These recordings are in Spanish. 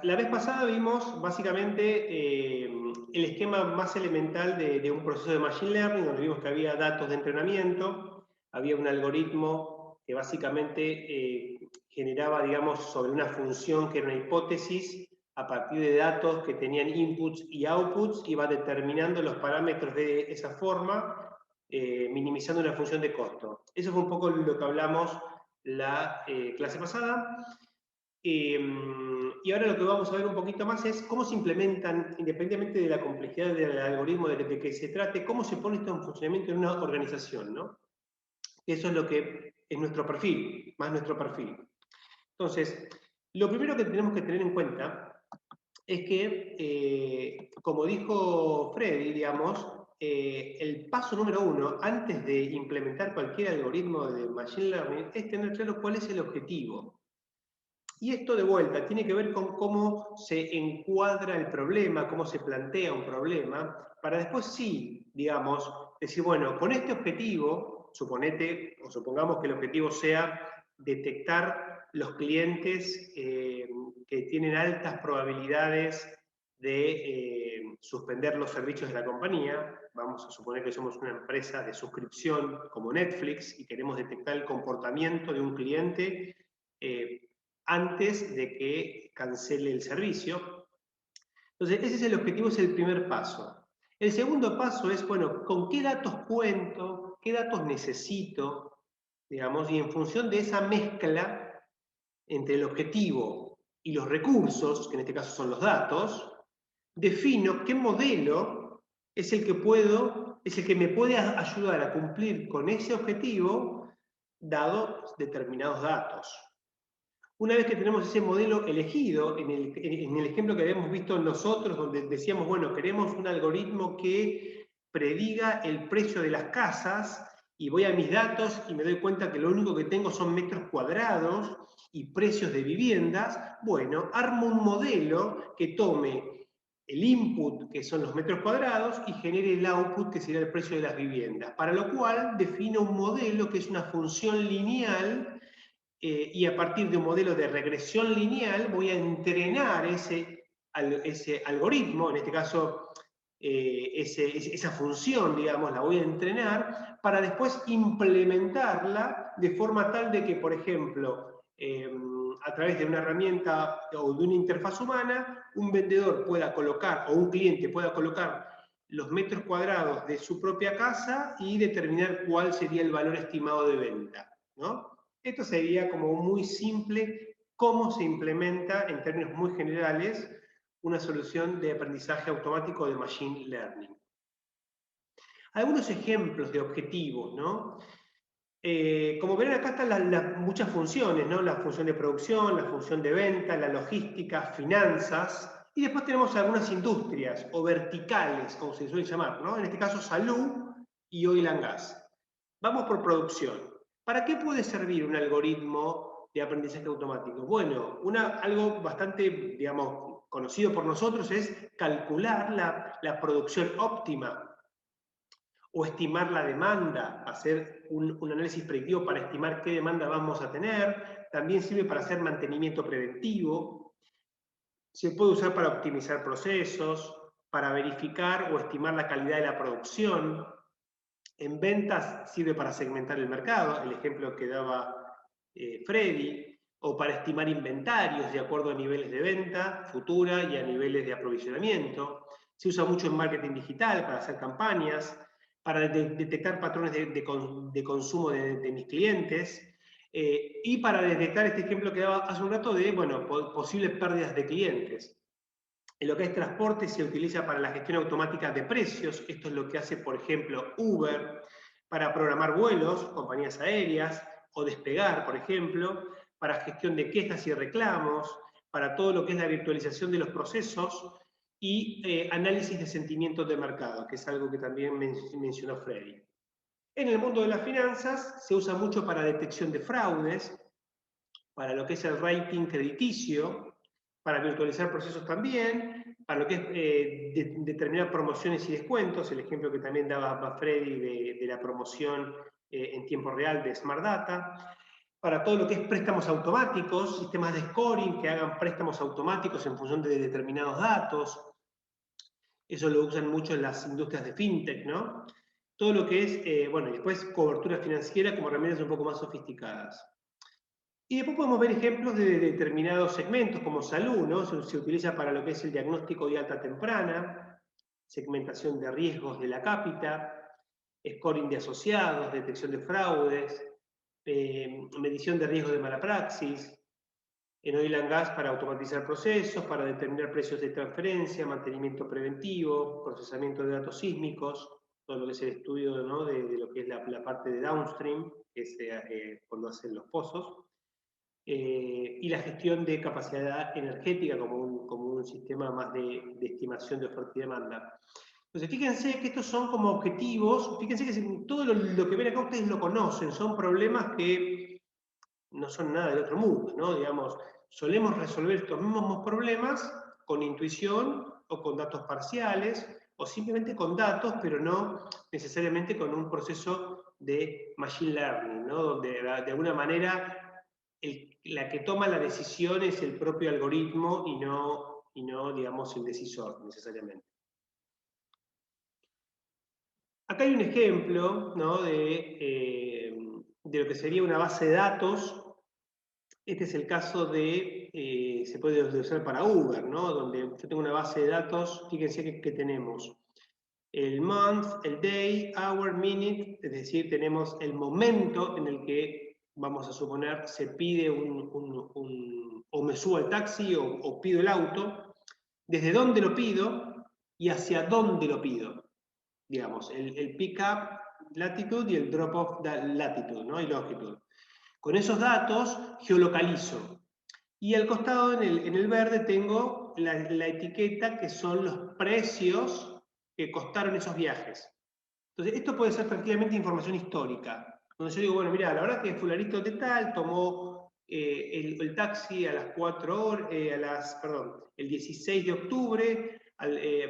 la vez pasada vimos básicamente el esquema más elemental de un proceso de Machine Learning, donde vimos que había datos de entrenamiento, había un algoritmo que básicamente generaba, digamos, sobre una función que era una hipótesis, a partir de datos que tenían inputs y outputs, iba determinando los parámetros de esa forma, minimizando una función de costo. Eso fue un poco lo que hablamos la clase pasada. Y ahora lo que vamos a ver un poquito más es cómo se implementan, independientemente de la complejidad del algoritmo de que se trate, cómo se pone esto en funcionamiento en una organización, ¿no? Eso es lo que es nuestro perfil, más nuestro perfil. Entonces, lo primero que tenemos que tener en cuenta es que, como dijo Freddy, digamos, el paso número uno, antes de implementar cualquier algoritmo de Machine Learning, es tener claro cuál es el objetivo. Y esto de vuelta tiene que ver con cómo se encuadra el problema, cómo se plantea un problema, para después sí, digamos, decir, bueno, con este objetivo, suponete, o supongamos que el objetivo sea detectar los clientes que tienen altas probabilidades de suspender los servicios de la compañía. Vamos a suponer que somos una empresa de suscripción como Netflix y queremos detectar el comportamiento de un cliente antes de que cancele el servicio. Entonces, ese es el objetivo, es el primer paso. El segundo paso es, bueno, ¿con qué datos cuento? ¿Qué datos necesito? Digamos, y en función de esa mezcla entre el objetivo y los recursos, que en este caso son los datos, defino qué modelo es el que es el que me puede ayudar a cumplir con ese objetivo dado determinados datos. Una vez que tenemos ese modelo elegido, en el ejemplo que habíamos visto nosotros, donde decíamos, bueno, queremos un algoritmo que prediga el precio de las casas, y voy a mis datos y me doy cuenta que lo único que tengo son metros cuadrados y precios de viviendas, bueno, armo un modelo que tome el input, que son los metros cuadrados, y genere el output, que sería el precio de las viviendas. Para lo cual defino un modelo que es una función lineal, y a partir de un modelo de regresión lineal voy a entrenar ese algoritmo, en este caso esa función, digamos, la voy a entrenar para después implementarla de forma tal de que, por ejemplo, a través de una herramienta o de una interfaz humana, un vendedor pueda colocar, o un cliente pueda colocar los metros cuadrados de su propia casa y determinar cuál sería el valor estimado de venta, ¿no? Esto sería como muy simple cómo se implementa en términos muy generales una solución de aprendizaje automático de Machine Learning. Algunos ejemplos de objetivos, ¿no? Como verán, acá están muchas funciones, ¿no? La función de producción, la función de venta, la logística, finanzas, y después tenemos algunas industrias o verticales, como se suele llamar, ¿no? En este caso, salud y oil and gas. Vamos por producción. ¿Para qué puede servir un algoritmo de aprendizaje automático? Bueno, algo bastante, digamos, conocido por nosotros es calcular la producción óptima o estimar la demanda, hacer un análisis predictivo para estimar qué demanda vamos a tener. También sirve para hacer mantenimiento preventivo. Se puede usar para optimizar procesos, para verificar o estimar la calidad de la producción. En ventas sirve para segmentar el mercado, el ejemplo que daba Freddy, o para estimar inventarios de acuerdo a niveles de venta futura y a niveles de aprovisionamiento. Se usa mucho en marketing digital para hacer campañas, para detectar patrones de consumo de mis clientes, y para detectar este ejemplo que daba hace un rato de, bueno, posibles pérdidas de clientes. En lo que es transporte se utiliza para la gestión automática de precios. Esto es lo que hace, por ejemplo, Uber, para programar vuelos, compañías aéreas, o Despegar, por ejemplo, para gestión de quejas y reclamos, para todo lo que es la virtualización de los procesos y análisis de sentimientos de mercado, que es algo que también mencionó Freddy. En el mundo de las finanzas se usa mucho para detección de fraudes, para lo que es el rating crediticio, para virtualizar procesos también, para lo que es determinar promociones y descuentos, el ejemplo que también daba Freddy de la promoción en tiempo real de Smart Data. para todo lo que es préstamos automáticos, sistemas de scoring que hagan préstamos automáticos en función de determinados datos. Eso lo usan mucho en las industrias de fintech, ¿no? Todo lo que es, bueno, y después cobertura financiera como herramientas un poco más sofisticadas. Y después podemos ver ejemplos de determinados segmentos, como salud, ¿no? Se utiliza para lo que es el diagnóstico de alta temprana, segmentación de riesgos de la cápita, scoring de asociados, detección de fraudes, medición de riesgos de mala praxis, en oil and gas para automatizar procesos, para determinar precios de transferencia, mantenimiento preventivo, procesamiento de datos sísmicos, todo lo que es el estudio, ¿no? de lo que es la parte de downstream, que es cuando hacen los pozos, y la gestión de capacidad energética como un sistema más de estimación de oferta y demanda. Entonces, fíjense que estos son como objetivos, fíjense que todo lo que ven acá ustedes lo conocen, son problemas que no son nada del otro mundo, ¿no? Digamos, solemos resolver estos mismos problemas con intuición o con datos parciales, o simplemente con datos, pero no necesariamente con un proceso de machine learning, ¿no? Donde de alguna manera la que toma la decisión es el propio algoritmo y no digamos, el decisor necesariamente. Acá hay un ejemplo, ¿no? de lo que sería una base de datos. Este es el caso de, se puede usar para Uber, ¿no? Donde yo tengo una base de datos, fíjense que tenemos el month, el day, hour, minute, es decir, tenemos el momento en el que, vamos a suponer, se pide o me subo al taxi o pido el auto, desde dónde lo pido y hacia dónde lo pido. Digamos, el pick-up latitud y el drop-off latitud, ¿no? Y longitud. Con esos datos geolocalizo. Y al costado, en el verde, tengo la etiqueta que son los precios que costaron esos viajes. Entonces, esto puede ser tranquilamente información histórica. Donde yo digo, bueno, mira, la verdad que fulanito de tal tomó el taxi a las 4 horas, perdón, el 16 de octubre,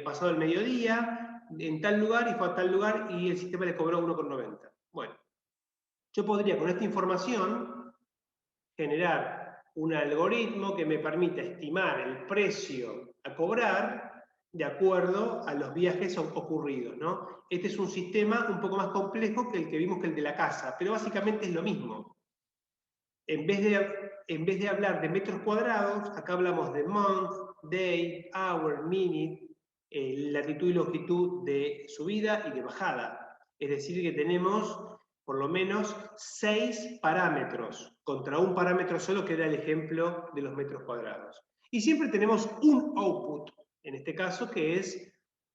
pasado el mediodía, en tal lugar y fue a tal lugar y el sistema le cobró 1,90. Bueno, yo podría con esta información generar un algoritmo que me permita estimar el precio a cobrar de acuerdo a los viajes ocurridos, ¿no? Este es un sistema un poco más complejo que el que vimos que el de la casa, pero básicamente es lo mismo. En vez de hablar de metros cuadrados, acá hablamos de month, day, hour, minute, latitud y longitud de subida y de bajada. Es decir, que tenemos por lo menos 6 parámetros contra un parámetro solo, que era el ejemplo de los metros cuadrados. Y siempre tenemos un output, en este caso, que es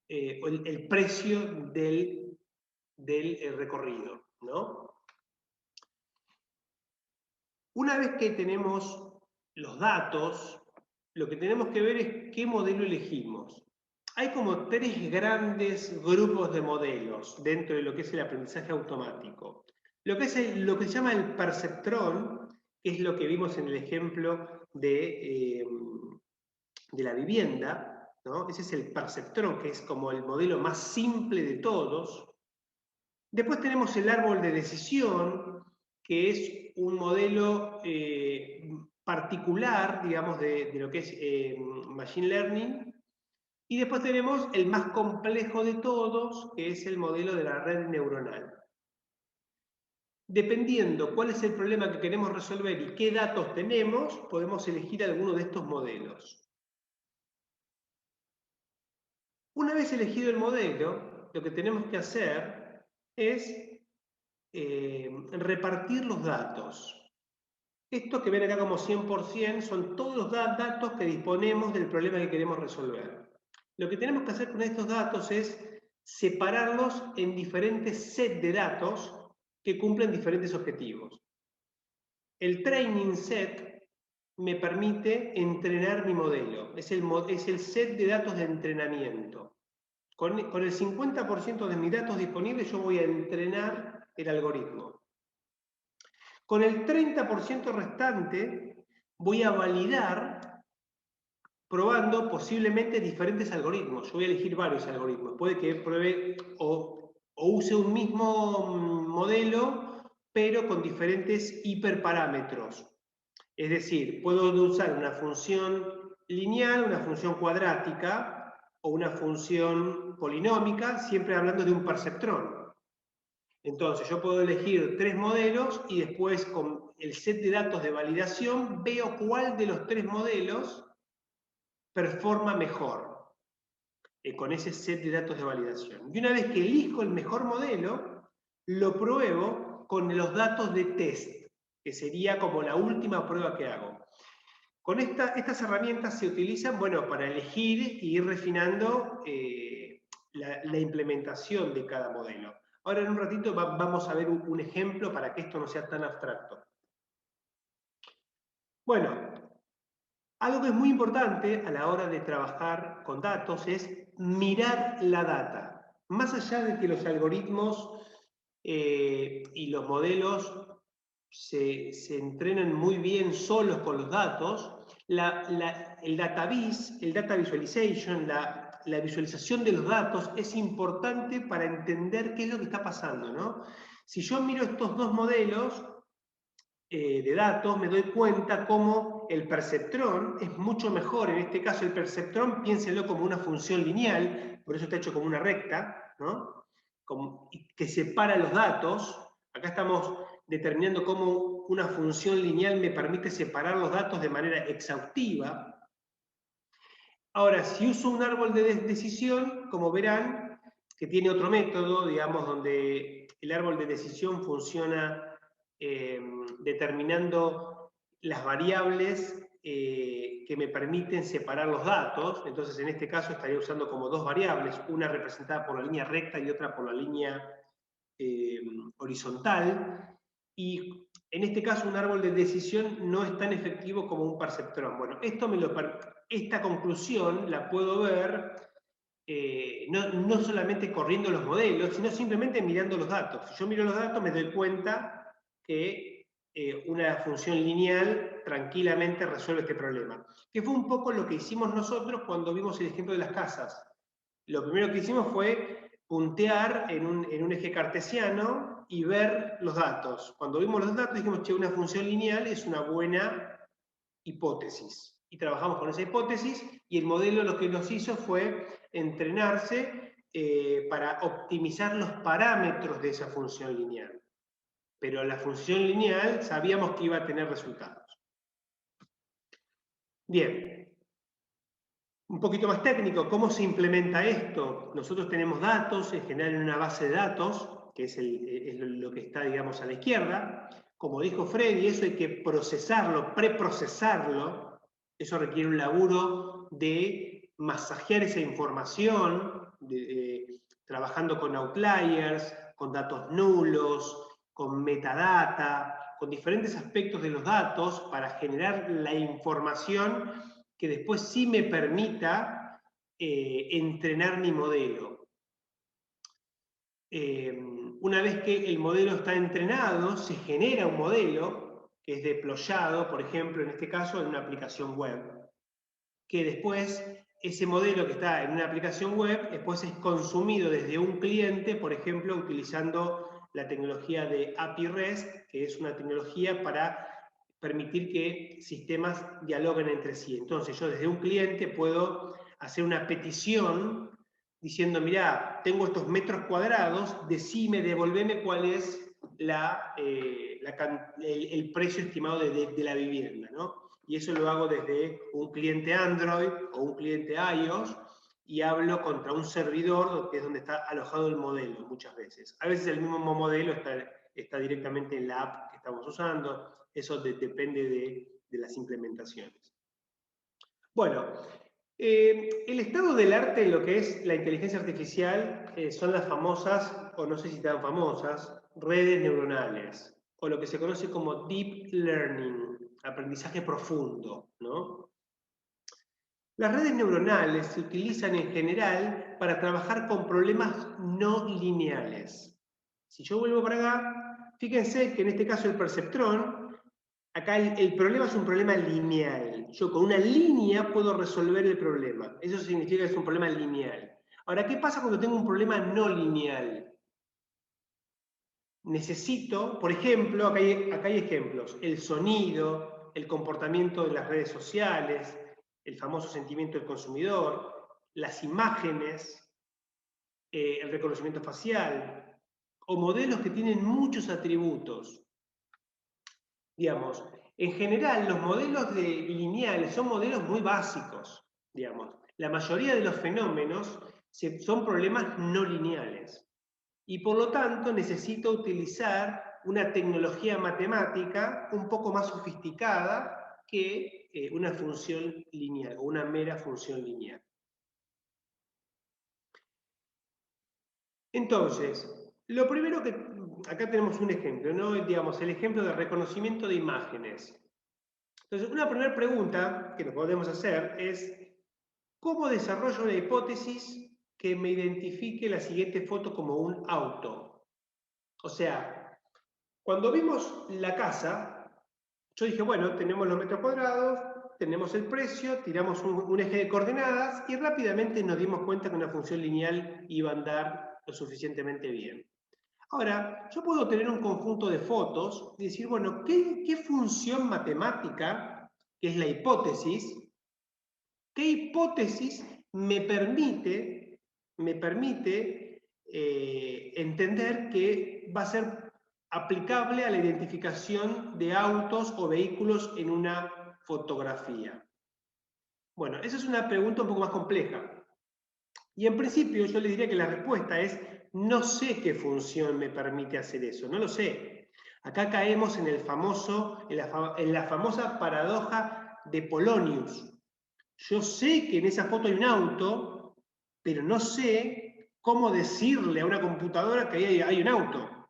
el precio del recorrido, ¿no? Una vez que tenemos los datos, lo que tenemos que ver es qué modelo elegimos. Hay como 3 grandes grupos de modelos dentro de lo que es el aprendizaje automático. Lo que se llama el perceptrón, que es lo que vimos en el ejemplo de la vivienda, ¿no? Ese es el perceptrón, que es como el modelo más simple de todos. Después tenemos el árbol de decisión, que es un modelo particular, digamos, de lo que es Machine Learning. Y después tenemos el más complejo de todos, que es el modelo de la red neuronal. Dependiendo cuál es el problema que queremos resolver y qué datos tenemos, podemos elegir alguno de estos modelos. Una vez elegido el modelo, lo que tenemos que hacer es repartir los datos. Estos que ven acá como 100% son todos los datos que disponemos del problema que queremos resolver. Lo que tenemos que hacer con estos datos es separarlos en diferentes sets de datos que cumplen diferentes objetivos. El training set me permite entrenar mi modelo. Es el set de datos de entrenamiento. Con el 50% de mis datos disponibles yo voy a entrenar el algoritmo. Con el 30% restante voy a validar probando posiblemente diferentes algoritmos. Yo voy a elegir varios algoritmos. Puede que pruebe o use un mismo modelo pero con diferentes hiperparámetros. Es decir, puedo usar una función lineal, una función cuadrática o una función polinómica, siempre hablando de un perceptrón. Entonces, yo puedo elegir 3 modelos y después con el set de datos de validación veo cuál de los 3 modelos performa mejor con ese set de datos de validación. Y una vez que elijo el mejor modelo, lo pruebo con los datos de test, que sería como la última prueba que hago. Con estas herramientas se utilizan, bueno, para elegir e ir refinando la implementación de cada modelo. Ahora en un ratito vamos a ver un ejemplo para que esto no sea tan abstracto. Bueno, algo que es muy importante a la hora de trabajar con datos es mirar la data. Más allá de que los algoritmos y los modelos se entrenan muy bien solos con los datos, el data visualization, la visualización de los datos es importante para entender qué es lo que está pasando, ¿no? Si yo miro estos dos modelos de datos, me doy cuenta cómo el perceptrón es mucho mejor. En este caso, el perceptrón, piénsenlo como una función lineal, por eso está hecho como una recta, ¿no? Que separa los datos. Acá estamos determinando cómo una función lineal me permite separar los datos de manera exhaustiva. Ahora, si uso un árbol de decisión, como verán, que tiene otro método, digamos, donde el árbol de decisión funciona determinando las variables que me permiten separar los datos. Entonces, en este caso estaría usando como dos variables, una representada por la línea recta y otra por la línea horizontal. Y en este caso un árbol de decisión no es tan efectivo como un perceptrón. Bueno, esta conclusión la puedo ver no solamente corriendo los modelos, sino simplemente mirando los datos. Si yo miro los datos me doy cuenta que una función lineal tranquilamente resuelve este problema. Que fue un poco lo que hicimos nosotros cuando vimos el ejemplo de las casas. Lo primero que hicimos fue puntear en un eje cartesiano y ver los datos. Cuando vimos los datos dijimos, che, una función lineal es una buena hipótesis. Y trabajamos con esa hipótesis y el modelo lo que nos hizo fue entrenarse para optimizar los parámetros de esa función lineal. Pero la función lineal sabíamos que iba a tener resultados. Bien. Un poquito más técnico, ¿cómo se implementa esto? Nosotros tenemos datos, en general en una base de datos, que es lo que está, digamos, a la izquierda. Como dijo Freddy, eso hay que procesarlo, preprocesarlo. Eso requiere un laburo de masajear esa información, trabajando con outliers, con datos nulos, con metadata, con diferentes aspectos de los datos para generar la información que después sí me permita entrenar mi modelo. Una vez que el modelo está entrenado, se genera un modelo que es deployado, por ejemplo, en este caso, en una aplicación web, que después ese modelo que está en una aplicación web, después es consumido desde un cliente, por ejemplo, utilizando la tecnología de API REST, que es una tecnología para permitir que sistemas dialoguen entre sí. Entonces yo desde un cliente puedo hacer una petición diciendo, mirá, tengo estos metros cuadrados, decime, devolveme cuál es el precio estimado de la vivienda, ¿no? Y eso lo hago desde un cliente Android o un cliente iOS y hablo contra un servidor que es donde está alojado el modelo muchas veces. A veces el mismo modelo está directamente en la app que estamos usando. Eso depende de las implementaciones. Bueno, el estado del arte en lo que es la inteligencia artificial son las famosas, o no sé si tan famosas, redes neuronales, o lo que se conoce como deep learning, aprendizaje profundo, ¿no? Las redes neuronales se utilizan en general para trabajar con problemas no lineales. Si yo vuelvo para acá, fíjense que en este caso el perceptrón, acá el problema es un problema lineal. Yo con una línea puedo resolver el problema. Eso significa que es un problema lineal. Ahora, ¿qué pasa cuando tengo un problema no lineal? necesito, por ejemplo, acá hay ejemplos, el sonido, el comportamiento de las redes sociales, el famoso sentimiento del consumidor, las imágenes, el reconocimiento facial, o modelos que tienen muchos atributos. Digamos, en general los modelos lineales son modelos muy básicos, digamos. La mayoría de los fenómenos son problemas no lineales. Y por lo tanto necesito utilizar una tecnología matemática un poco más sofisticada que una función lineal o una mera función lineal. Entonces, lo primero que, acá tenemos un ejemplo, ¿no? Digamos, el ejemplo de reconocimiento de imágenes. Entonces, una primera pregunta que nos podemos hacer es, ¿cómo desarrollo una hipótesis que me identifique la siguiente foto como un auto? O sea, cuando vimos la casa, yo dije, bueno, tenemos los metros cuadrados, tenemos el precio, tiramos un eje de coordenadas y rápidamente nos dimos cuenta que una función lineal iba a andar lo suficientemente bien. Ahora, yo puedo tener un conjunto de fotos y decir, bueno, ¿qué función matemática, que es la hipótesis, qué hipótesis me permite entender que va a ser aplicable a la identificación de autos o vehículos en una fotografía? Bueno, esa es una pregunta un poco más compleja. Y en principio yo le diría que la respuesta es, no sé qué función me permite hacer eso, no lo sé. Acá caemos en la famosa paradoja de Polonius. Yo sé que en esa foto hay un auto, pero no sé cómo decirle a una computadora que ahí hay un auto.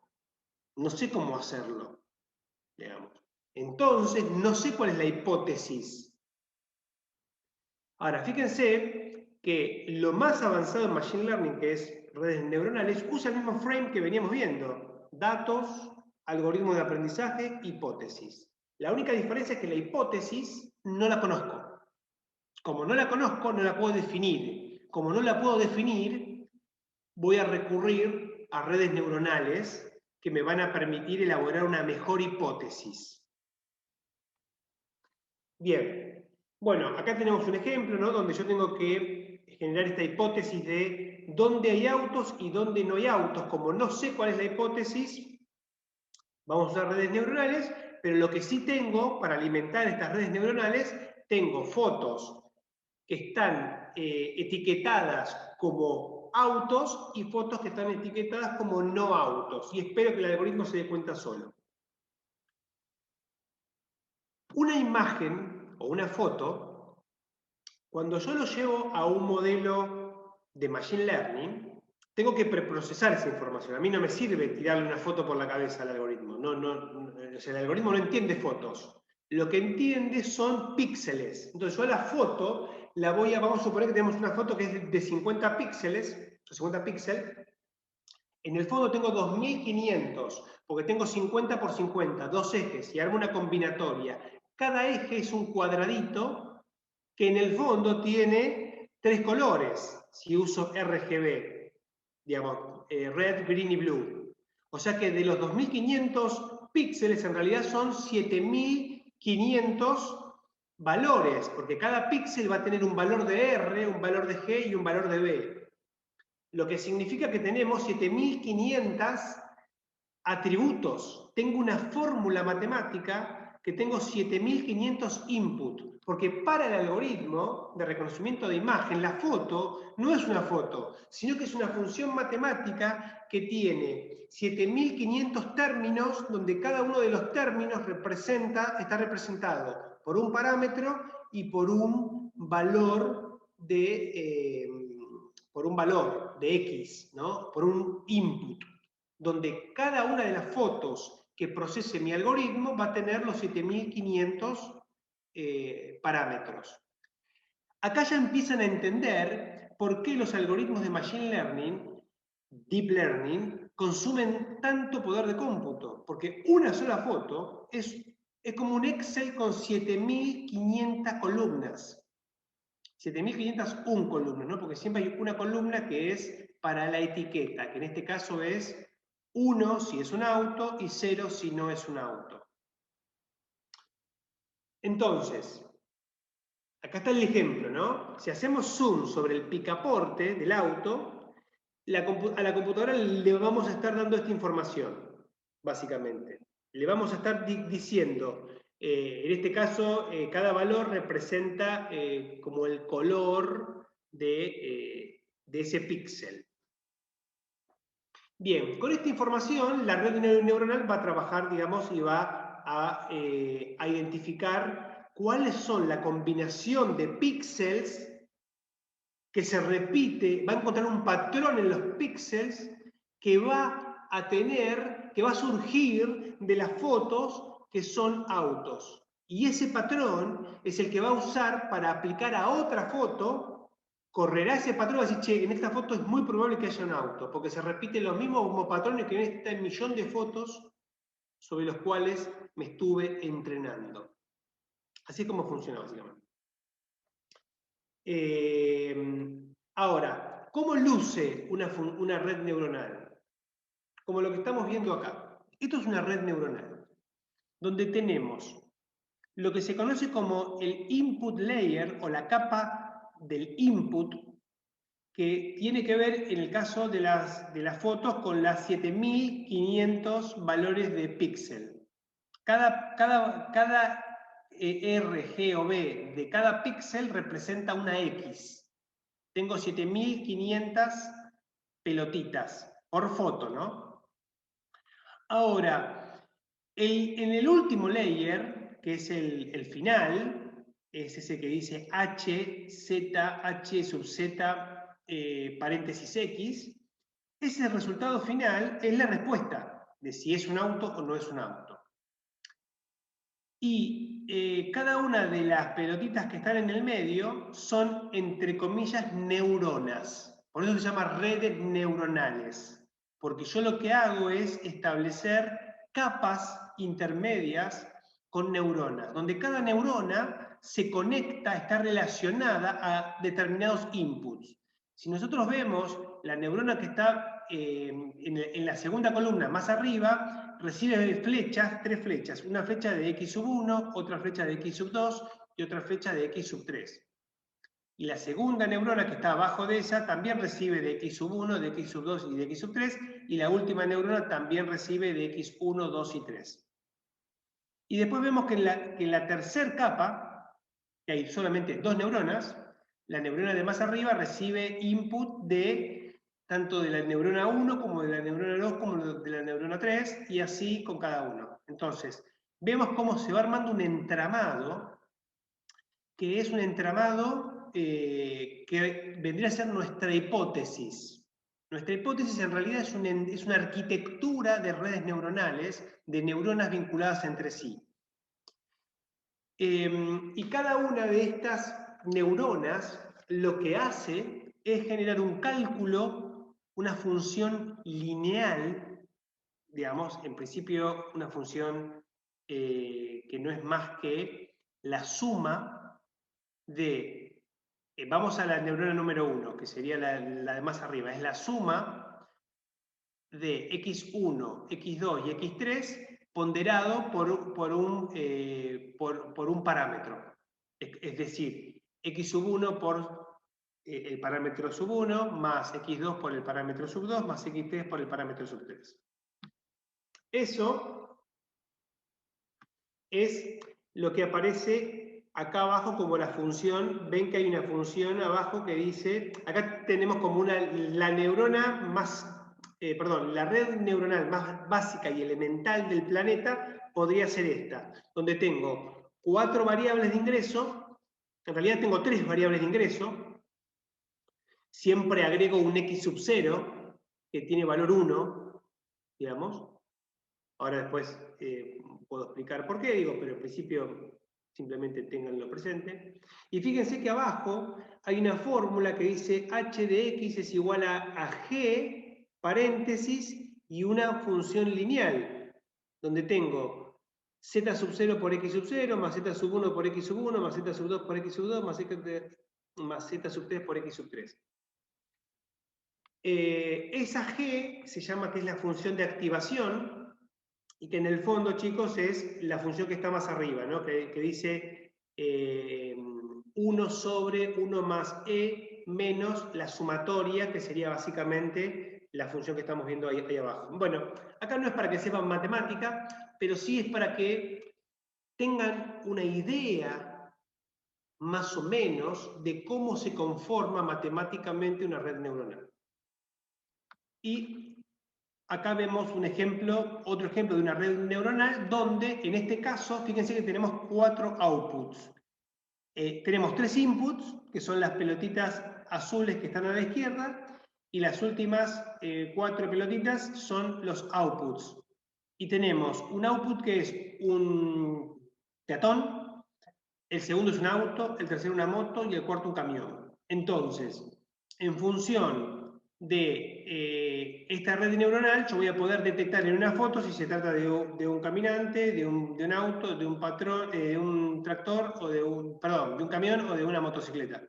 No sé cómo hacerlo, digamos. Entonces, no sé cuál es la hipótesis. Ahora, fíjense que lo más avanzado en Machine Learning, que es redes neuronales, usa el mismo frame que veníamos viendo. Datos, algoritmos de aprendizaje, hipótesis. La única diferencia es que la hipótesis no la conozco. Como no la conozco, no la puedo definir. Como no la puedo definir, voy a recurrir a redes neuronales que me van a permitir elaborar una mejor hipótesis. Bien, bueno, acá tenemos un ejemplo, ¿no? Donde yo tengo que generar esta hipótesis de dónde hay autos y dónde no hay autos. Como no sé cuál es la hipótesis, vamos a usar redes neuronales, pero lo que sí tengo para alimentar estas redes neuronales, tengo fotos que están etiquetadas como autos y fotos que están etiquetadas como no autos. Y espero que el algoritmo se dé cuenta solo. Una imagen o una foto, cuando yo lo llevo a un modelo de Machine Learning, tengo que preprocesar esa información. A mí no me sirve tirarle una foto por la cabeza al algoritmo. O sea, el algoritmo no entiende fotos. Lo que entiende son píxeles. Entonces yo a la foto vamos a suponer que tenemos una foto que es de 50 píxeles, 50 píxeles. En el fondo tengo 2500, porque tengo 50 por 50, dos ejes, y armo una combinatoria. Cada eje es un cuadradito que en el fondo tiene tres colores, si uso RGB, digamos, red, green y blue. O sea que de los 2500 píxeles en realidad son 7500 valores, porque cada píxel va a tener un valor de R, un valor de G y un valor de B. Lo que significa que tenemos 7500 atributos. Tengo una fórmula matemática que tengo 7500 input, porque para el algoritmo de reconocimiento de imagen, la foto no es una foto, sino que es una función matemática que tiene 7500 términos, donde cada uno de los términos está representado por un parámetro y por un valor de X, ¿no? Por un input, donde cada una de las fotos que procese mi algoritmo va a tener los 7500 parámetros. Acá ya empiezan a entender por qué los algoritmos de Machine Learning, Deep Learning, consumen tanto poder de cómputo, porque una sola foto es como un Excel con 7500 columnas. 7501 columnas, ¿no? Porque siempre hay una columna que es para la etiqueta, que en este caso es 1 si es un auto y 0 si no es un auto. Entonces, acá está el ejemplo, ¿no? Si hacemos zoom sobre el picaporte del auto, a la computadora le vamos a estar dando esta información, básicamente. Le vamos a estar diciendo, en este caso, cada valor representa como el color de ese píxel. Bien, con esta información la red neuronal va a trabajar, digamos, y va a identificar cuáles son la combinación de píxeles que se repite, va a encontrar un patrón en los píxeles que va a tener, que va a surgir de las fotos que son autos. Y ese patrón es el que va a usar para aplicar a otra foto. Correrá ese patrón y va a decir, che, en esta foto es muy probable que haya un auto, porque se repiten los mismos patrones que en este millón de fotos sobre los cuales me estuve entrenando. Así es como funciona básicamente. Ahora, ¿cómo luce una red neuronal? Como lo que estamos viendo acá. Esto es una red neuronal, donde tenemos lo que se conoce como el input layer o la capa del input, que tiene que ver en el caso de las fotos con las 7500 valores de píxel. Cada R, G o B de cada píxel representa una X. Tengo 7500 pelotitas por foto, ¿no? Ahora, en el último layer, que es el final, es ese que dice H, Z, H sub Z, paréntesis X, ese resultado final es la respuesta de si es un auto o no es un auto. Y cada una de las pelotitas que están en el medio son, entre comillas, neuronas. Por eso se llama redes neuronales. Porque yo lo que hago es establecer capas intermedias con neuronas, donde cada neurona se conecta, está relacionada a determinados inputs. Si nosotros vemos la neurona que está en la segunda columna más arriba, recibe flechas, 3 flechas, una flecha de X sub 1, otra flecha de X sub 2 y otra flecha de X sub 3. Y la segunda neurona que está abajo de esa también recibe de X sub 1, de X sub 2 y de X sub 3, y la última neurona también recibe de X1, 2 y 3. Y después vemos que en la tercera capa, que hay solamente 2 neuronas, la neurona de más arriba recibe input de tanto de la neurona 1 como de la neurona 2 como de la neurona 3, y así con cada uno. Entonces, vemos cómo se va armando un entramado, que es un entramado que vendría a ser nuestra hipótesis. Nuestra hipótesis en realidad es una arquitectura de redes neuronales, de neuronas vinculadas entre sí. Y cada una de estas neuronas lo que hace es generar un cálculo, una función lineal, digamos, en principio una función que no es más que la suma de, vamos a la neurona número 1, que sería la de más arriba, es la suma de x1, x2 y x3 ponderado por un parámetro. Es decir, x sub 1 por el parámetro sub 1, más x2 por el parámetro sub 2, más x3 por el parámetro sub 3. Eso es lo que aparece acá abajo como la función. Ven que hay una función abajo que dice, acá tenemos como la neurona más, la red neuronal más básica y elemental del planeta podría ser esta, donde tengo 4 variables de ingreso, en realidad tengo 3 variables de ingreso, siempre agrego un x sub 0, que tiene valor 1, digamos. Ahora después puedo explicar por qué, digo, pero en principio simplemente ténganlo presente. Y fíjense que abajo hay una fórmula que dice h de x es igual a g, paréntesis, y una función lineal, donde tengo z sub 0 por x sub 0, más z sub 1 por x sub 1, más z sub 2 por x sub 2, más z sub 3 por x sub 3. Esa G se llama que es la función de activación, y que en el fondo, chicos, es la función que está más arriba, ¿no? Que dice 1 sobre 1 más E menos la sumatoria, que sería básicamente la función que estamos viendo ahí abajo. Bueno, acá no es para que sepan matemática, pero sí es para que tengan una idea más o menos de cómo se conforma matemáticamente una red neuronal. Y acá vemos un ejemplo, otro ejemplo de una red neuronal donde, en este caso, fíjense que tenemos 4 outputs. Tenemos 3 inputs, que son las pelotitas azules que están a la izquierda, y las últimas 4 pelotitas son los outputs. Y tenemos un output que es un peatón, el segundo es un auto, el tercero una moto y el cuarto un camión. Entonces, en función de esta red neuronal, yo voy a poder detectar en una foto si se trata de un caminante, de un auto, de un patrón, de un tractor, o de un camión o de una motocicleta.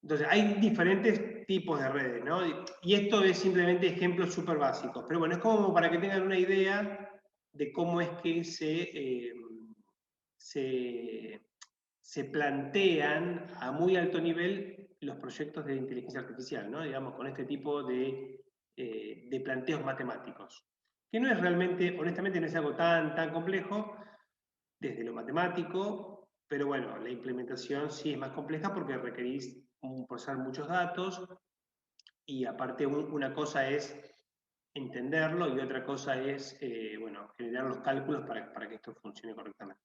Entonces, hay diferentes tipos de redes, ¿no? Y esto es simplemente ejemplos súper básicos. Pero bueno, es como para que tengan una idea de cómo es que se plantean a muy alto nivel los proyectos de inteligencia artificial, ¿no? Digamos, con este tipo de planteos matemáticos. Que no es realmente, honestamente, no es algo tan complejo desde lo matemático, pero bueno, la implementación sí es más compleja porque requerís procesar muchos datos, y aparte una cosa es entenderlo y otra cosa es bueno, generar los cálculos para que esto funcione correctamente.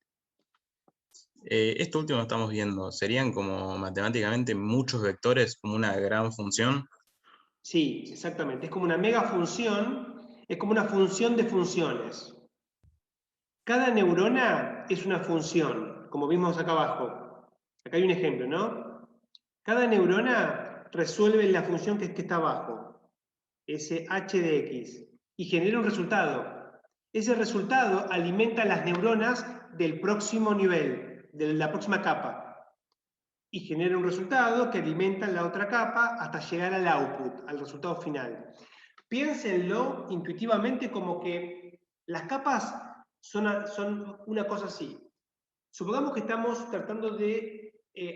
Esto último que estamos viendo, ¿serían como matemáticamente muchos vectores, como una gran función? Sí, exactamente. Es como una mega función, es como una función de funciones. Cada neurona es una función, como vimos acá abajo. Acá hay un ejemplo, ¿no? Cada neurona resuelve la función que está abajo, ese h de x, y genera un resultado. Ese resultado alimenta las neuronas del próximo nivel, de la próxima capa, y genera un resultado que alimenta la otra capa hasta llegar al output, al resultado final. Piénsenlo intuitivamente como que las capas son una cosa así. Supongamos que estamos tratando de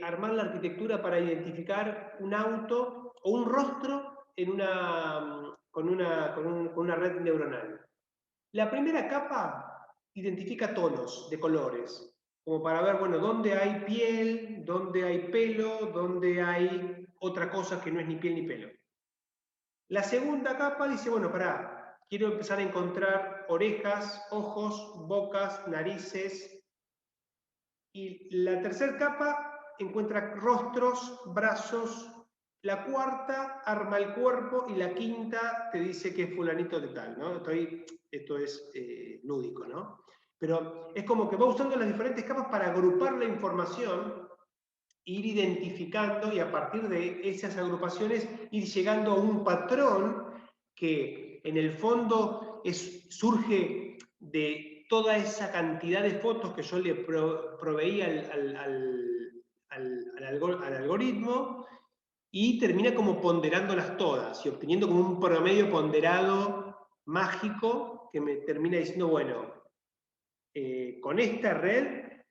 armar la arquitectura para identificar un auto o un rostro con una red neuronal. La primera capa identifica tonos de colores, como para ver, bueno, dónde hay piel, dónde hay pelo, dónde hay otra cosa que no es ni piel ni pelo. La segunda capa dice, bueno, pará, quiero empezar a encontrar orejas, ojos, bocas, narices. Y la tercera capa encuentra rostros, brazos. La cuarta arma el cuerpo, y la quinta te dice que es fulanito de tal, ¿no? Esto es lúdico, ¿no? Pero es como que va usando las diferentes capas para agrupar la información, ir identificando, y a partir de esas agrupaciones ir llegando a un patrón que en el fondo surge de toda esa cantidad de fotos que yo le proveí al algoritmo, y termina como ponderándolas todas y obteniendo como un promedio ponderado mágico que me termina diciendo, bueno, con esta red,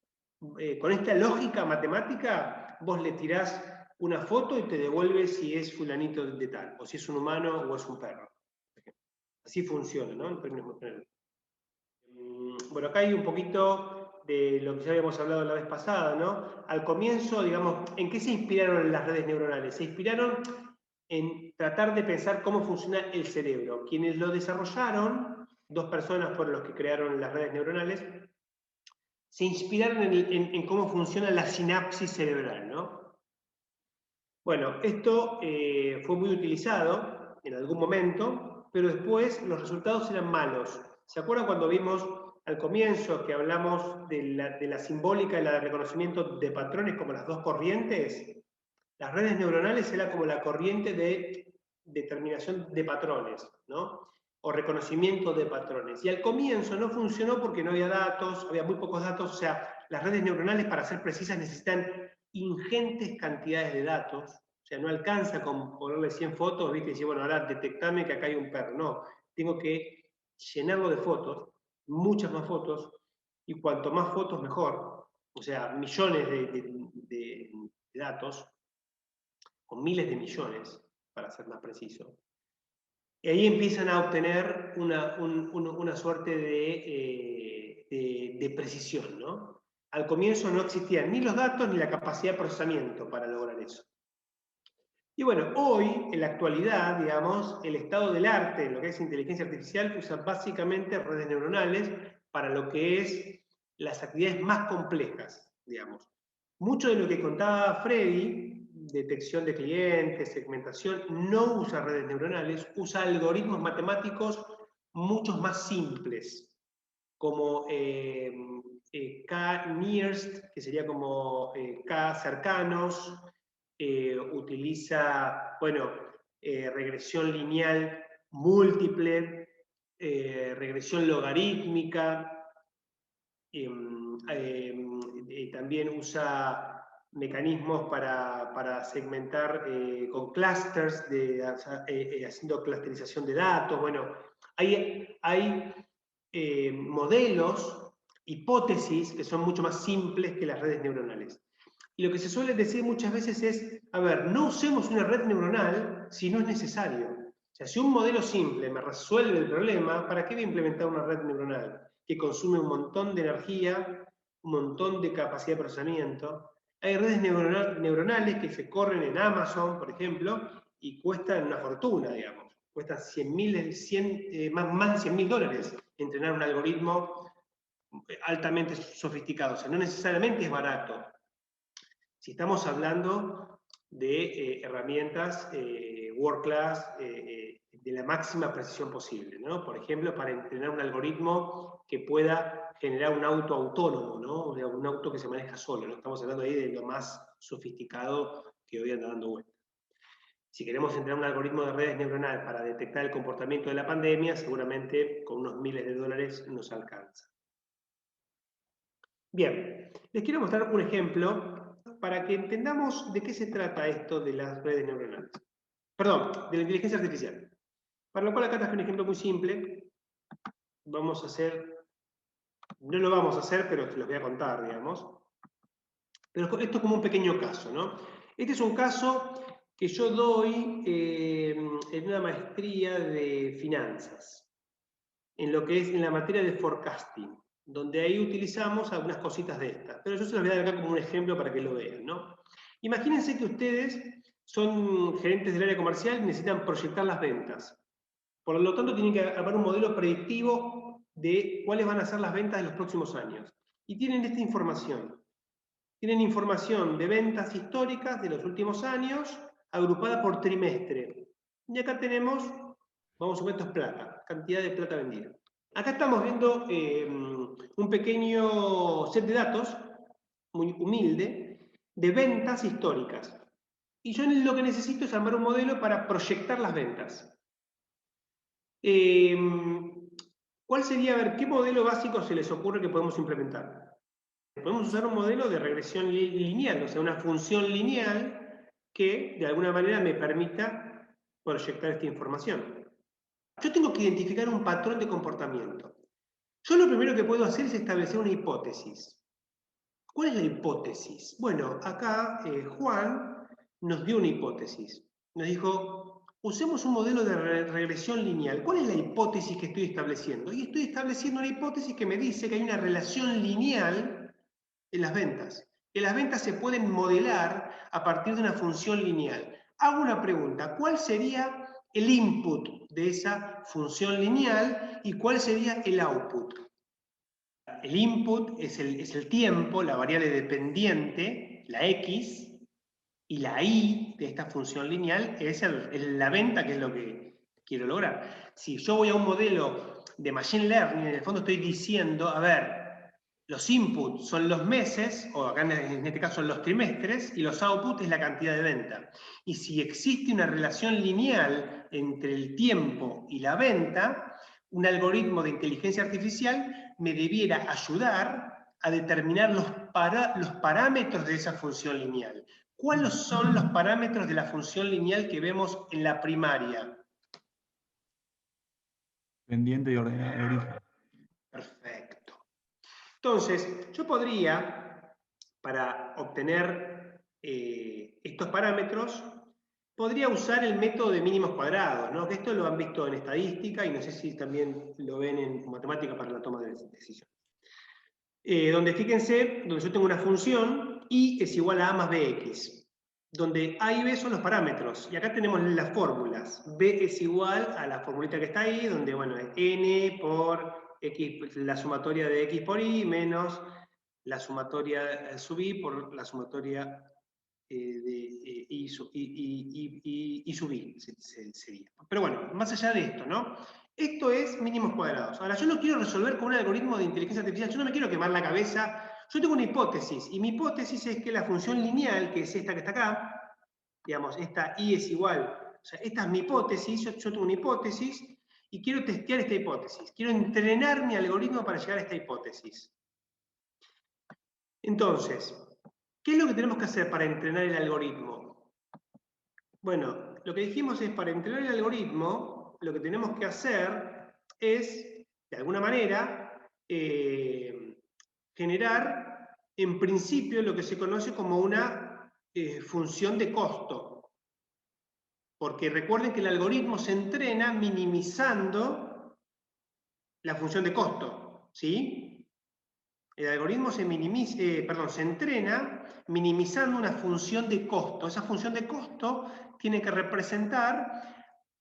con esta lógica matemática, vos le tirás una foto y te devuelve si es fulanito de tal, o si es un humano o es un perro. Así funciona, ¿no? En términos muy generales. Bueno, acá hay un poquito de lo que ya habíamos hablado la vez pasada, ¿no? Al comienzo, digamos, ¿en qué se inspiraron las redes neuronales? Se inspiraron en tratar de pensar cómo funciona el cerebro. Quienes lo desarrollaron, 2 personas fueron los que crearon las redes neuronales, se inspiraron en cómo funciona la sinapsis cerebral, ¿no? Bueno, esto fue muy utilizado en algún momento, pero después los resultados eran malos. ¿Se acuerdan cuando vimos al comienzo que hablamos de la simbólica y la de reconocimiento de patrones como las dos corrientes? Las redes neuronales era como la corriente de determinación de patrones, ¿no? O reconocimiento de patrones. Y al comienzo no funcionó porque no había datos, había muy pocos datos, o sea, las redes neuronales, para ser precisas, necesitan ingentes cantidades de datos, O sea, no alcanza con ponerle 100 fotos, ¿viste? Y decir, bueno, ahora detectame que acá hay un perro. No, tengo que llenarlo de fotos, muchas más fotos, y cuanto más fotos mejor. O sea, millones de datos, o miles de millones, para ser más preciso. Y ahí empiezan a obtener una suerte de precisión, ¿no? Al comienzo no existían ni los datos ni la capacidad de procesamiento para lograr eso. Y bueno, hoy, en la actualidad, digamos, el estado del arte, lo que es inteligencia artificial, usa básicamente redes neuronales para lo que es las actividades más complejas, digamos. Mucho de lo que contaba Freddy, detección de clientes, segmentación, no usa redes neuronales, usa algoritmos matemáticos muchos más simples, como K-nearest, que sería como K cercanos, utiliza, bueno, regresión lineal múltiple, regresión logarítmica, también usa mecanismos para segmentar con clusters, haciendo clusterización de datos. Bueno, hay modelos, hipótesis que son mucho más simples que las redes neuronales. Y lo que se suele decir muchas veces es, a ver, no usemos una red neuronal si no es necesario. O sea, si un modelo simple me resuelve el problema, ¿para qué voy a implementar una red neuronal que consume un montón de energía, un montón de capacidad de procesamiento? Hay redes neuronales que se corren en Amazon, por ejemplo, y cuestan una fortuna, digamos. Cuestan más de $100.000 entrenar un algoritmo altamente sofisticado. O sea, no necesariamente es barato. Si estamos hablando de herramientas world class de la máxima precisión posible, ¿no? Por ejemplo, para entrenar un algoritmo que pueda generar un auto autónomo, ¿no? Un auto que se maneja solo, ¿no? Estamos hablando ahí de lo más sofisticado que hoy anda dando vuelta. Si queremos entrenar un algoritmo de redes neuronales para detectar el comportamiento de la pandemia, seguramente con unos miles de dólares nos alcanza. Bien, les quiero mostrar un ejemplo para que entendamos de qué se trata esto de las redes neuronales. Perdón, de la inteligencia artificial. Para lo cual acá traje un ejemplo muy simple. Vamos a hacer, no lo vamos a hacer, pero te los voy a contar, digamos. Pero esto es como un pequeño caso, ¿no? Este es un caso que yo doy en una maestría de finanzas, en lo que es en la materia de forecasting, donde ahí utilizamos algunas cositas de estas. Pero yo se las voy a dar acá como un ejemplo para que lo vean, ¿no? Imagínense que ustedes son gerentes del área comercial y necesitan proyectar las ventas. Por lo tanto, tienen que armar un modelo predictivo de cuáles van a ser las ventas de los próximos años. Y tienen esta información. Tienen información de ventas históricas de los últimos años, agrupada por trimestre. Y acá tenemos, vamos a suponer esto es plata, cantidad de plata vendida. Acá estamos viendo un pequeño set de datos, muy humilde, de ventas históricas. Y yo lo que necesito es armar un modelo para proyectar las ventas. ¿Cuál sería, a ver, qué modelo básico se les ocurre que podemos implementar? Podemos usar un modelo de regresión lineal, o sea, una función lineal que de alguna manera me permita proyectar esta información. Yo tengo que identificar un patrón de comportamiento. Yo lo primero que puedo hacer es establecer una hipótesis. ¿Cuál es la hipótesis? Bueno, acá Juan nos dio una hipótesis. Nos dijo, usemos un modelo de regresión lineal. ¿Cuál es la hipótesis que estoy estableciendo? Y estoy estableciendo una hipótesis que me dice que hay una relación lineal en las ventas. Que las ventas se pueden modelar a partir de una función lineal. Hago una pregunta, ¿cuál sería el input de esa función lineal y cuál sería el output? El input es el tiempo, la variable dependiente, la x, y la y de esta función lineal es la venta, que es lo que quiero lograr. Si yo voy a un modelo de Machine Learning, en el fondo estoy diciendo, a ver, los inputs son los meses, o acá en este caso son los trimestres, y los outputs es la cantidad de venta. Y si existe una relación lineal entre el tiempo y la venta, un algoritmo de inteligencia artificial me debiera ayudar a determinar los parámetros de esa función lineal. ¿Cuáles son los parámetros de la función lineal que vemos en la primaria? Pendiente y ordenada de origen. Perfecto. Entonces, yo podría, para obtener estos parámetros, podría usar el método de mínimos cuadrados, ¿no? Que esto lo han visto en estadística y no sé si también lo ven en matemática para la toma de decisiones. Donde fíjense, donde yo tengo una función y es igual a a más bx, donde a y b son los parámetros, y acá tenemos las fórmulas. B es igual a la formulita que está ahí, donde, bueno, es n por x, la sumatoria de x por y, menos la sumatoria sub i por la sumatoria de i sub i sería. Pero bueno, más allá de esto, ¿no? Esto es mínimos cuadrados. Ahora, yo lo quiero resolver con un algoritmo de inteligencia artificial. Yo no me quiero quemar la cabeza. Yo tengo una hipótesis, y mi hipótesis es que la función lineal, que es esta que está acá, digamos, esta i es igual, o sea, esta es mi hipótesis, yo tengo una hipótesis, y quiero testear esta hipótesis. Quiero entrenar mi algoritmo para llegar a esta hipótesis. Entonces, ¿qué es lo que tenemos que hacer para entrenar el algoritmo? Bueno, lo que dijimos es, para entrenar el algoritmo, lo que tenemos que hacer es, de alguna manera, generar, en principio, lo que se conoce como una función de costo. Porque recuerden que el algoritmo se entrena minimizando la función de costo, ¿sí? El algoritmo se entrena minimizando una función de costo. Esa función de costo tiene que representar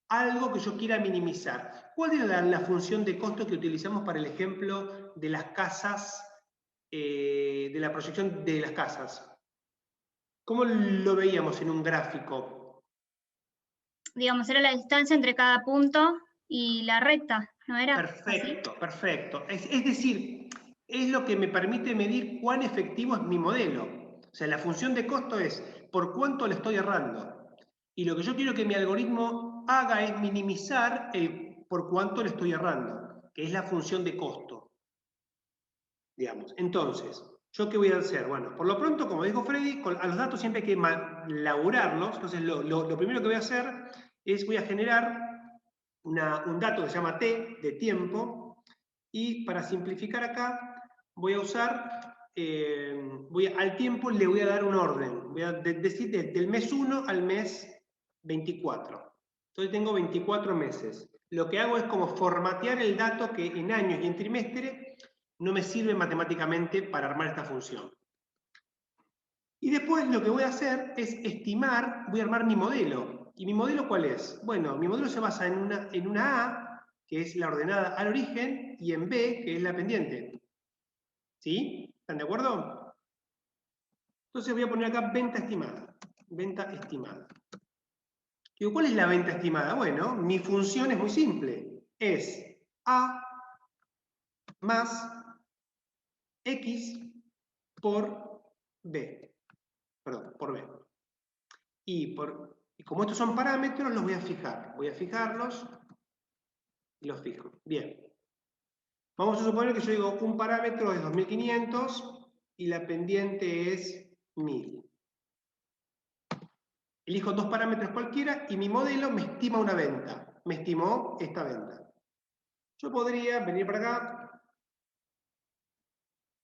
algo que yo quiera minimizar. ¿Cuál era la función de costo que utilizamos para el ejemplo de las casas, de la proyección de las casas? ¿Cómo lo veíamos en un gráfico? Digamos, era la distancia entre cada punto y la recta, ¿no era? Perfecto, ¿así? perfecto. Es decir, es lo que me permite medir cuán efectivo es mi modelo. O sea, la función de costo es por cuánto le estoy errando. Y lo que yo quiero que mi algoritmo haga es minimizar el por cuánto le estoy errando, que es la función de costo. Digamos. Entonces, ¿yo qué voy a hacer? Bueno, por lo pronto, como dijo Freddy, a los datos siempre hay que laburarlos. Entonces, lo primero que voy a hacer es voy a generar un dato que se llama t, de tiempo, y para simplificar acá, voy a usar, al tiempo le voy a dar un orden. Voy a decir del mes 1 al mes 24. Entonces tengo 24 meses. Lo que hago es como formatear el dato que en años y en trimestre no me sirve matemáticamente para armar esta función. Y después lo que voy a hacer es estimar, voy a armar mi modelo. ¿Y mi modelo cuál es? Bueno, mi modelo se basa en una A, que es la ordenada al origen, y en B, que es la pendiente. ¿Sí? ¿Están de acuerdo? Entonces voy a poner acá venta estimada. Venta estimada. Digo, ¿cuál es la venta estimada? Bueno, mi función es muy simple. Es A más X por B. Perdón, por B. Y como estos son parámetros, los voy a fijar. Voy a fijarlos y los fijo. Bien. Vamos a suponer que yo digo un parámetro es 2500 y la pendiente es 1000. Elijo dos parámetros cualquiera y mi modelo me estima una venta. Me estimó esta venta. Yo podría venir para acá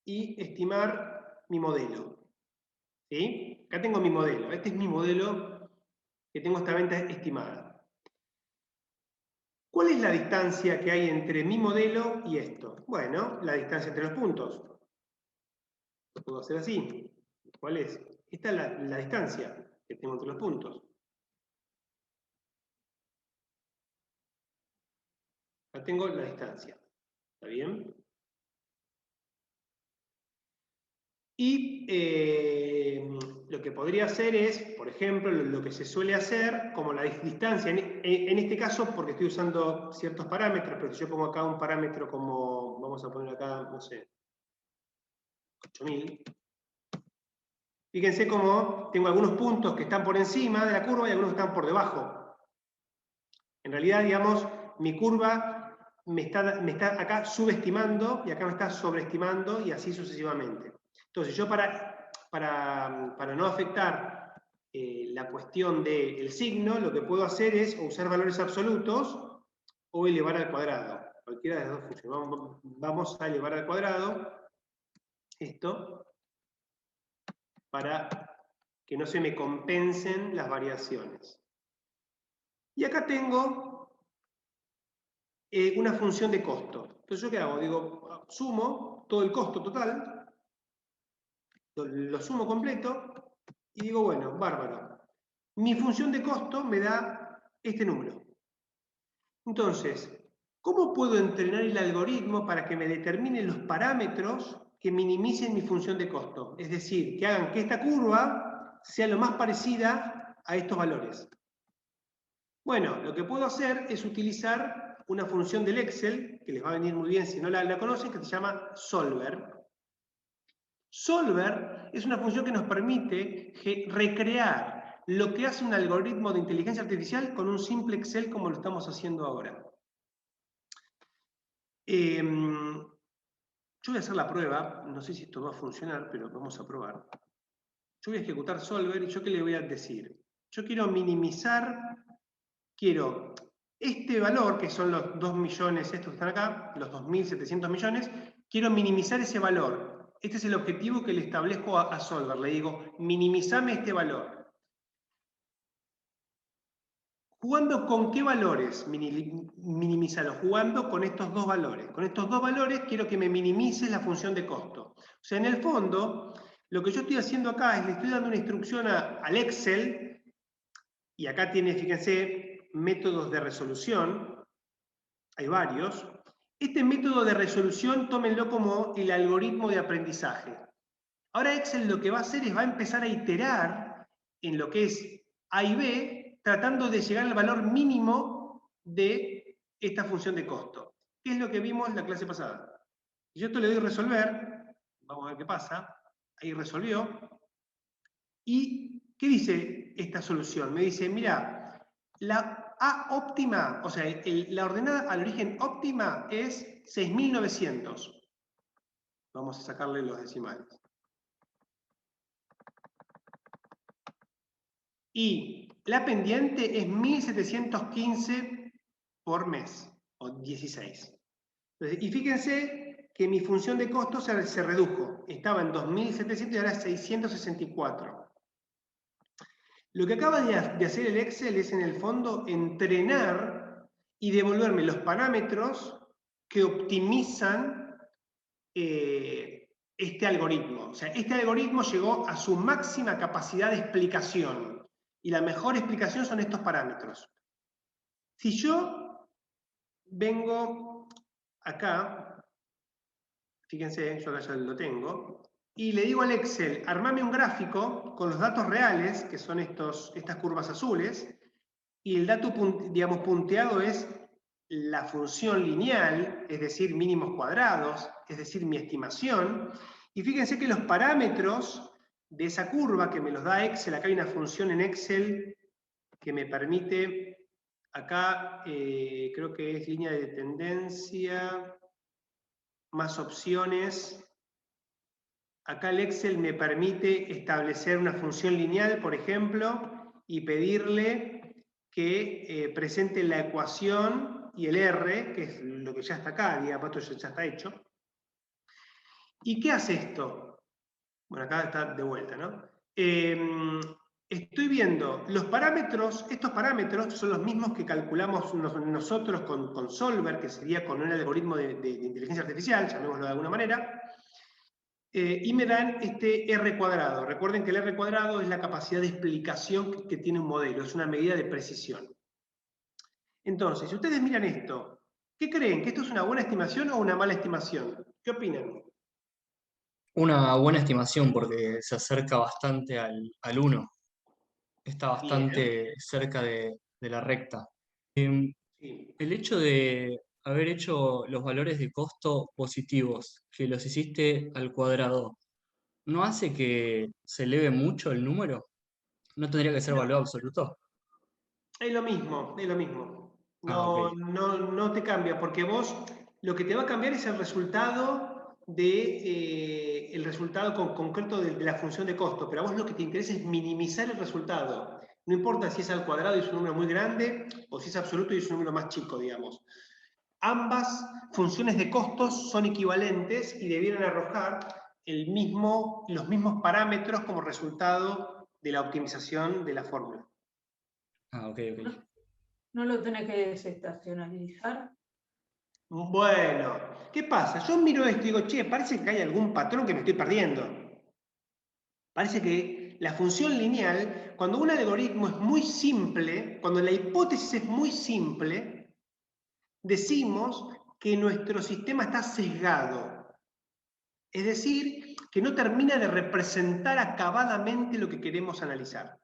y estimar mi modelo. ¿Sí? Acá tengo mi modelo. Este es mi modelo que tengo esta venta estimada. ¿Cuál es la distancia que hay entre mi modelo y esto? Bueno, la distancia entre los puntos. Lo puedo hacer así. ¿Cuál es? Esta es la distancia que tengo entre los puntos. Acá tengo la distancia. ¿Está bien? Y lo que podría hacer es, por ejemplo, lo que se suele hacer, como la distancia, en este caso, porque estoy usando ciertos parámetros, pero si yo pongo acá un parámetro como, vamos a poner acá, no sé, 8000. Fíjense cómo tengo algunos puntos que están por encima de la curva y algunos que están por debajo. En realidad, digamos, mi curva me está acá subestimando y acá me está sobreestimando y así sucesivamente. Entonces, yo para no afectar la cuestión del signo, lo que puedo hacer es usar valores absolutos o elevar al cuadrado. Cualquiera de las dos funciones. Vamos a elevar al cuadrado esto para que no se me compensen las variaciones. Y acá tengo una función de costo. Entonces, ¿yo qué hago? Digo, sumo todo el costo total, lo sumo completo, y digo, bueno, bárbaro. Mi función de costo me da este número. Entonces, ¿cómo puedo entrenar el algoritmo para que me determine los parámetros que minimicen mi función de costo? Es decir, que hagan que esta curva sea lo más parecida a estos valores. Bueno, lo que puedo hacer es utilizar una función del Excel, que les va a venir muy bien si no la conocen, que se llama Solver. Solver es una función que nos permite recrear lo que hace un algoritmo de inteligencia artificial con un simple Excel como lo estamos haciendo ahora. Yo voy a hacer la prueba, no sé si esto va a funcionar, pero vamos a probar. Yo voy a ejecutar Solver y ¿yo qué le voy a decir? Yo quiero minimizar, quiero este valor, que son los 2 millones, estos que están acá, los 2.700 millones, quiero minimizar ese valor. Este es el objetivo que le establezco a Solver. Le digo, minimizame este valor. ¿Jugando con qué valores minimizarlo? Jugando con estos dos valores. Con estos dos valores quiero que me minimices la función de costo. O sea, en el fondo, lo que yo estoy haciendo acá es le estoy dando una instrucción al Excel, y acá tiene, fíjense, métodos de resolución. Hay varios. Este método de resolución, tómenlo como el algoritmo de aprendizaje. Ahora Excel lo que va a hacer es va a empezar a iterar en lo que es A y B, tratando de llegar al valor mínimo de esta función de costo. ¿Qué es lo que vimos en la clase pasada? Yo esto le doy resolver, vamos a ver qué pasa, ahí resolvió. ¿Y qué dice esta solución? Me dice, mira, la A óptima, o sea, la ordenada al origen óptima es 6.900. Vamos a sacarle los decimales. Y la pendiente es 1.715 por mes, o 16. Entonces, y fíjense que mi función de costo se redujo. Estaba en 2.700 y ahora es 664. Lo que acaba de hacer el Excel es, en el fondo, entrenar y devolverme los parámetros que optimizan este algoritmo. O sea, este algoritmo llegó a su máxima capacidad de explicación. Y la mejor explicación son estos parámetros. Si yo vengo acá, fíjense, yo acá ya lo tengo, y le digo al Excel, armame un gráfico con los datos reales, que son estas curvas azules, y el dato, digamos, punteado es la función lineal, es decir, mínimos cuadrados, es decir, mi estimación, y fíjense que los parámetros de esa curva que me los da Excel, acá hay una función en Excel que me permite, acá creo que es línea de tendencia, más opciones. Acá el Excel me permite establecer una función lineal, por ejemplo, y pedirle que presente la ecuación y el R, que es lo que ya está acá, digamos, esto ya está hecho. ¿Y qué hace esto? Bueno, acá está de vuelta, ¿no? Estoy viendo los parámetros, estos parámetros son los mismos que calculamos nosotros con Solver, que sería con un algoritmo de inteligencia artificial, llamémoslo de alguna manera, y me dan este R cuadrado. Recuerden que el R cuadrado es la capacidad de explicación que tiene un modelo, es una medida de precisión. Entonces, si ustedes miran esto, ¿qué creen? ¿Que esto es una buena estimación o una mala estimación? ¿Qué opinan? Una buena estimación porque se acerca bastante al 1. Está bastante cerca de la recta. Sí. El hecho de haber hecho los valores de costo positivos, que los hiciste al cuadrado, ¿no hace que se eleve mucho el número? ¿No tendría que ser valor absoluto? Es lo mismo, es lo mismo. Ah, ok. No te cambia, porque vos lo que te va a cambiar es el resultado el resultado concreto de la función de costo, pero a vos lo que te interesa es minimizar el resultado. No importa si es al cuadrado y es un número muy grande, o si es absoluto y es un número más chico, digamos. Ambas funciones de costos son equivalentes y debieran arrojar los mismos parámetros como resultado de la optimización de la fórmula. Ah, ok, ok. ¿No lo tenés que desestacionalizar? Bueno, ¿qué pasa? Yo miro esto y digo, che, parece que hay algún patrón que me estoy perdiendo. Parece que la función lineal, cuando un algoritmo es muy simple, cuando la hipótesis es muy simple, decimos que nuestro sistema está sesgado. Es decir, que no termina de representar acabadamente lo que queremos analizar.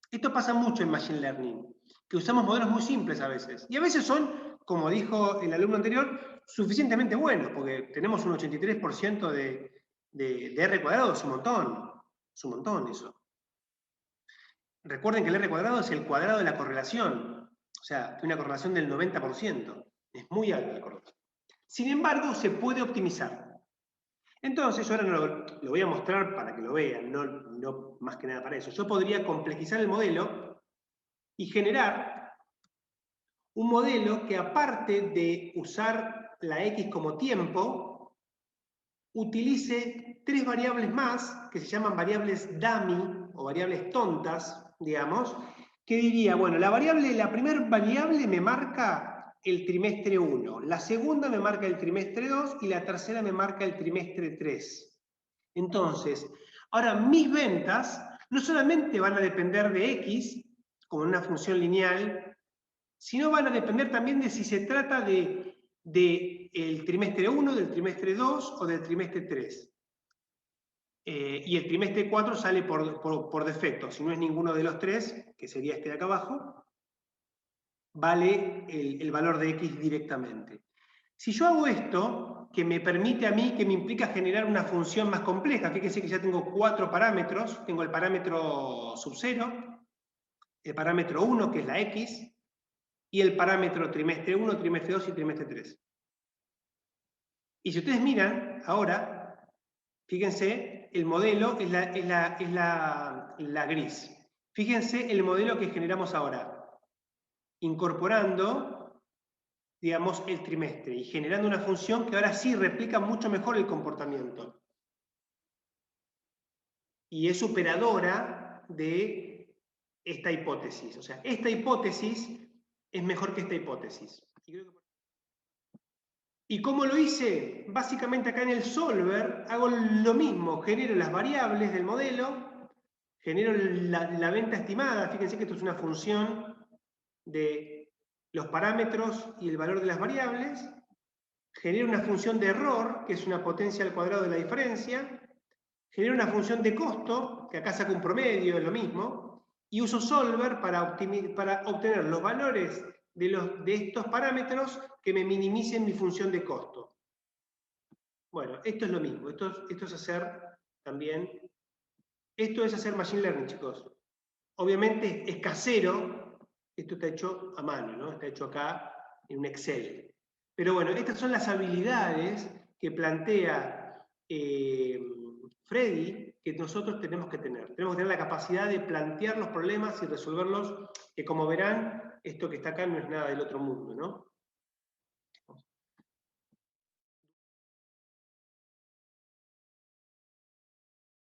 Esto pasa mucho en Machine Learning, que usamos modelos muy simples a veces. Y a veces son, como dijo el alumno anterior, suficientemente buenos, porque tenemos un 83% de R cuadrado, es un montón eso. Recuerden que el R cuadrado es el cuadrado de la correlación, o sea, una correlación del 90%. Es muy alta la correlación. Sin embargo, se puede optimizar. Entonces, yo ahora lo voy a mostrar para que lo vean, no más que nada para eso. Yo podría complejizar el modelo y generar un modelo que, aparte de usar la X como tiempo, utilice 3 variables más, que se llaman variables dummy, o variables tontas, digamos, que diría, bueno, la primera variable me marca el trimestre 1, la segunda me marca el trimestre 2 y la tercera me marca el trimestre 3. Entonces, ahora mis ventas no solamente van a depender de X, como en una función lineal, sino van a depender también de si se trata del trimestre 1, del trimestre 2 o del trimestre 3. Y el trimestre 4 sale por defecto. Si no es ninguno de los 3, que sería este de acá abajo, vale el valor de X directamente. Si yo hago esto, que me permite a mí, que me implica generar una función más compleja, fíjense que ya tengo 4 parámetros, tengo el parámetro sub 0, el parámetro 1, que es la X, y el parámetro trimestre 1, trimestre 2 y trimestre 3. Y si ustedes miran, ahora, fíjense, el modelo es la gris. Fíjense el modelo que generamos ahora, incorporando, digamos, el trimestre y generando una función que ahora sí replica mucho mejor el comportamiento. Y es superadora de esta hipótesis. O sea, esta hipótesis es mejor que esta hipótesis. ¿Y cómo lo hice? Básicamente acá en el solver hago lo mismo, genero las variables del modelo, genero la venta estimada, fíjense que esto es una función de los parámetros y el valor de las variables, genero una función de error, que es una potencia al cuadrado de la diferencia, genero una función de costo, que acá saco un promedio, es lo mismo, y uso solver para obtener los valores de estos parámetros que me minimicen mi función de costo. Bueno, esto es lo mismo, esto es hacer también, esto es hacer Machine Learning, chicos. Obviamente es casero, esto está hecho a mano, ¿no? Está hecho acá en un Excel. Pero bueno, estas son las habilidades que plantea Freddy, que nosotros tenemos que tener. Tenemos que tener la capacidad de plantear los problemas y resolverlos, que como verán, esto que está acá no es nada del otro mundo, ¿no?